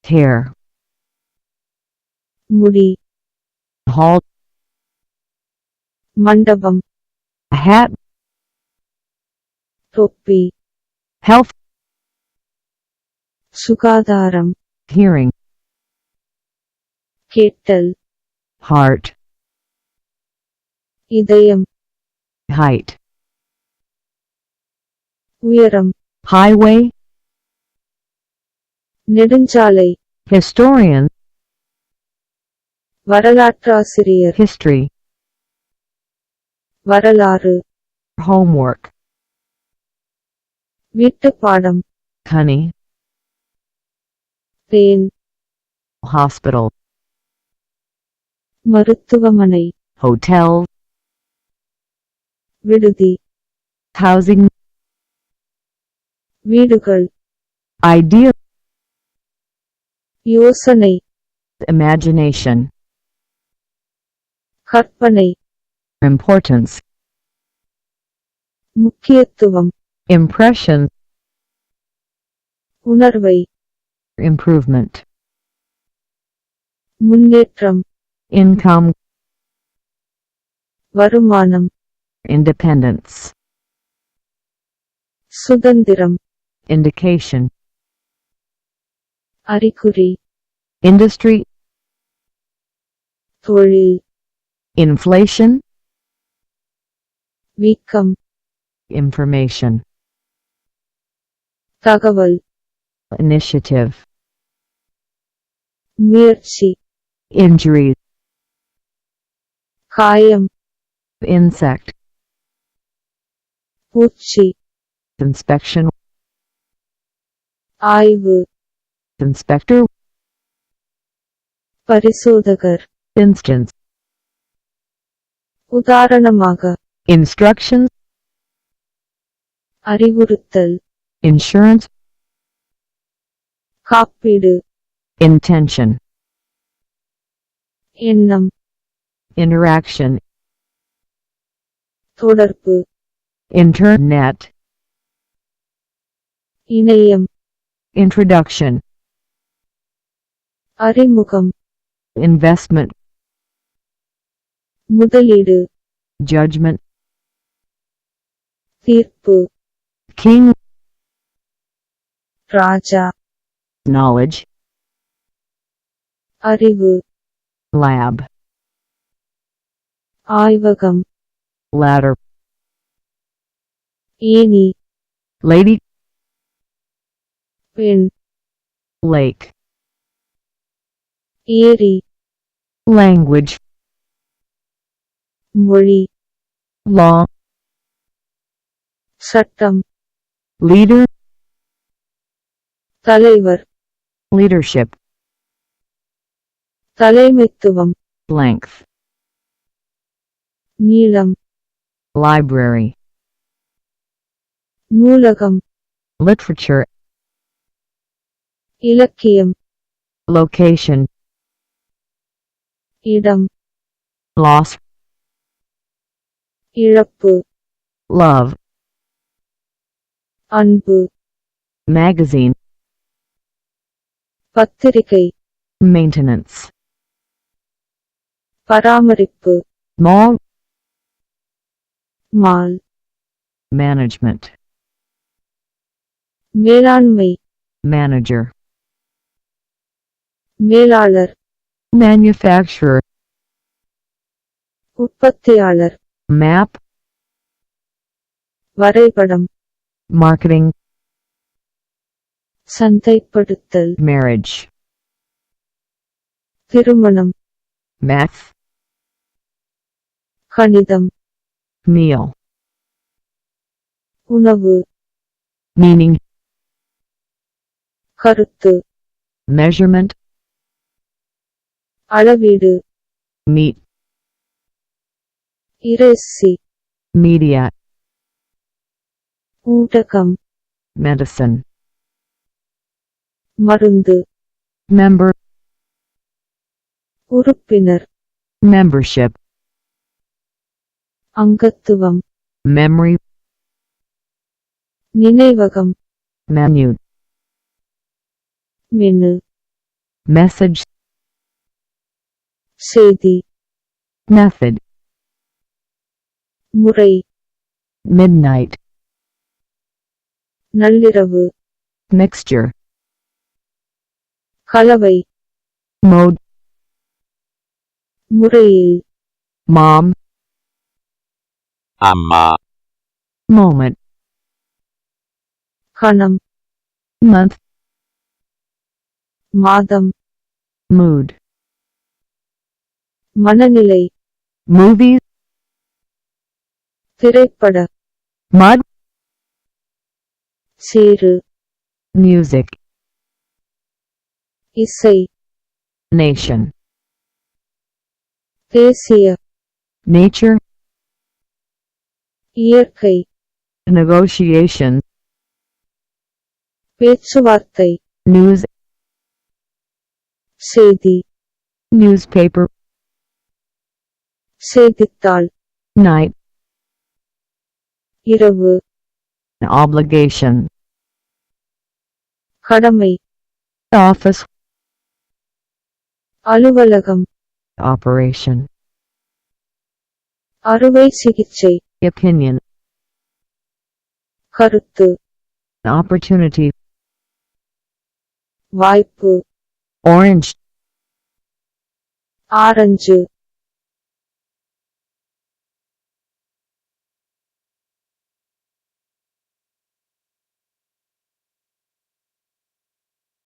hair, முடி, hall, மண்டபம், hat, தொப்பி, health, சுகாதாரம், hearing, கேட்டல், heart, இதயம், height, உயரம், highway, நெடுஞ்சாலை, historian, வரலாற்றாசிரியர், history, வரலாறு, homework, வீட்டுப்பாடம், honey, தேன், hospital, மருத்துவமனை, hotel, விடுதி, housing, வீடுகள், idea, யோசனை, imagination, கற்பனை, importance, முக்கியத்துவம், impression, உணர்வை, improvement, முன்னேற்றம், income, வருமானம், independence, சுதந்திரம், indication, அறிகுறி, industry, தொழில், inflation, வீக்கம், information, தகவல், initiative, முயற்சி, injury, காயம், insect, பூச்சி, inspection, ஆய்வு, inspector, பரிசோதகர், instance, உதாரணமாக, instructions, அறிவுறுத்தல், insurance, காப்பீடு, intention, எண்ணம், interaction, தொடர்பு, internet, இணையம், introduction, அறிமுகம், investment, முதலீடு, judgment, தீர்ப்பு, king, ராஜா, knowledge, அறிவு, lab, ஆய்வகம், ladder, ஏணி, lady, பெண், lake, ஏரி, language, மொழி, law, சட்டம், leader, தலைவர், leadership, தலைமைத்துவம், length, நீளம், library, நூலகம், literature, இலக்கியம், location, இடம், loss, இழப்பு, love, அன்பு, magazine, பத்திரிகை, maintenance, பராமரிப்பு, mall, மால், management, மேலாண்மை, manager, மேலாளர், manufacturer, உற்பத்தியாளர், map, வரைபடம், marketing, சந்தைப்படுத்தல், marriage, திருமணம், math, கணிதம், meal, உணவு, meaning, கருத்து, measurement, அளவீடு, meat, இறைச்சி, media, ஊட்டகம், medicine, மருந்து, member, உறுப்பினர், membership, அங்கத்துவம், memory, நினைவகம், menu, மெனு, message, செய்தி, method, முறை, midnight, நள்ளிரவு, mixture, கலவை, mode, முறையில், mom, amma, moment, கணம், month, மாதம், mood, மனநிலை, movies, திரைப்பட, mud, சேறு, music, இசை, nation, தேசிய, nature, இயற்கை, negotiation, பேச்சுவார்த்தை, news, செய்தி, newspaper, செய்தித்தாள், night, இரவு, obligation, கடமை, office, அலுவலகம், operation, அறுவை சிகிச்சை, opinion, கருத்து, opportunity, வாய்ப்பு, orange, ஆரஞ்சு,